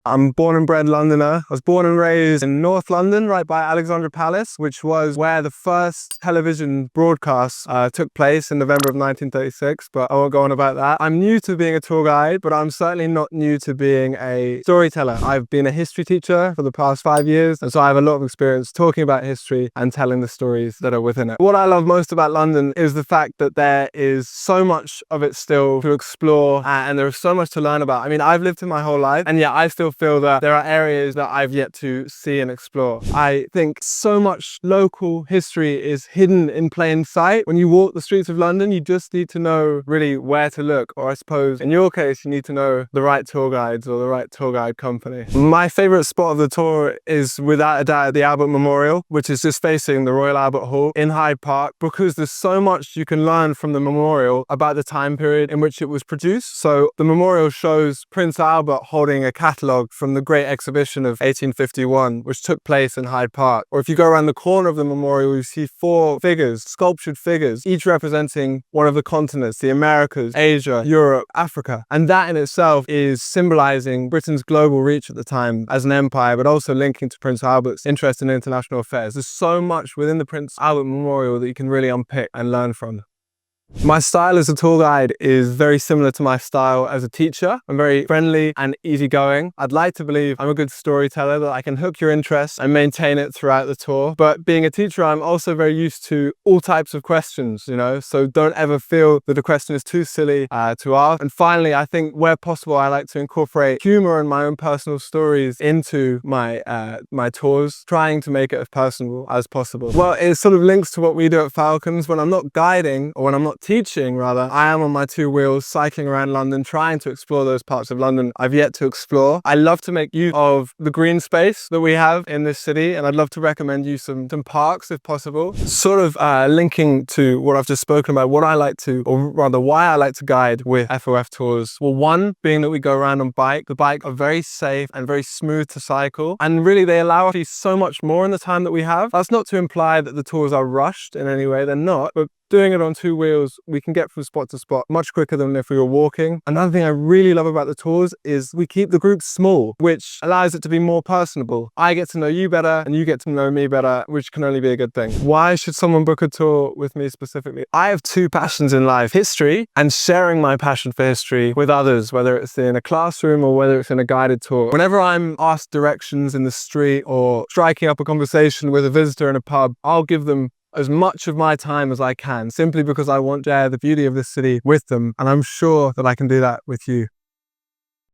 I'm born and bred Londoner. I was born and raised in North London, right by Alexandra Palace, which was where the first television broadcast took place in November of 1936, but I won't go on about that. I'm new to being a tour guide, but I'm certainly not new to being a storyteller. I've been a history teacher for the past 5 years, and so I have a lot of experience talking about history and telling the stories that are within it. What I love most about London is the fact that there is so much of it still to explore, and there is so much to learn about. I mean, I've lived here my whole life, and yet I still feel that there are areas that I've yet to see and explore. I think so much local history is hidden in plain sight. When you walk the streets of London, you just need to know really where to look, or I suppose in your case, you need to know the right tour guides or the right tour guide company. My favorite spot of the tour is without a doubt the Albert Memorial, which is just facing the Royal Albert Hall in Hyde Park, because there's so much you can learn from the memorial about the time period in which it was produced. So the memorial shows Prince Albert holding a catalogue from the Great Exhibition of 1851, which took place in Hyde Park. Or if you go around the corner of the memorial, you see 4 figures, sculptured figures, each representing one of the continents, the Americas, Asia, Europe, Africa. And that in itself is symbolizing Britain's global reach at the time as an empire, but also linking to Prince Albert's interest in international affairs. There's so much within the Prince Albert Memorial that you can really unpick and learn from. My style as a tour guide is very similar to my style as a teacher. I'm very friendly and easygoing. I'd like to believe I'm a good storyteller, that I can hook your interest and maintain it throughout the tour. But being a teacher, I'm also very used to all types of questions, so don't ever feel that a question is too silly to ask. And finally, I think where possible, I like to incorporate humor and my own personal stories into my tours, trying to make it as personal as possible. Well, it sort of links to what we do at Falcons. When I'm not guiding, or when I'm not teaching rather, I am on my 2 wheels cycling around London, trying to explore those parts of London I've yet to explore. I love to make use of the green space that we have in this city, and I'd love to recommend you some parks if possible. Sort of linking to what I've just spoken about, what I like to, or rather why I like to guide with FOF tours. Well, one being that we go around on bike. The bike are very safe and very smooth to cycle, and really they allow us to see so much more in the time that we have. That's not to imply that the tours are rushed in any way, they're not, but doing it on 2 wheels, we can get from spot to spot much quicker than if we were walking. Another thing I really love about the tours is we keep the group small, which allows it to be more personable. I get to know you better and you get to know me better, which can only be a good thing. Why should someone book a tour with me specifically? I have 2 passions in life: history and sharing my passion for history with others, whether it's in a classroom or whether it's in a guided tour. Whenever I'm asked directions in the street or striking up a conversation with a visitor in a pub, I'll give them as much of my time as I can, simply because I want to share the beauty of this city with them, and I'm sure that I can do that with you.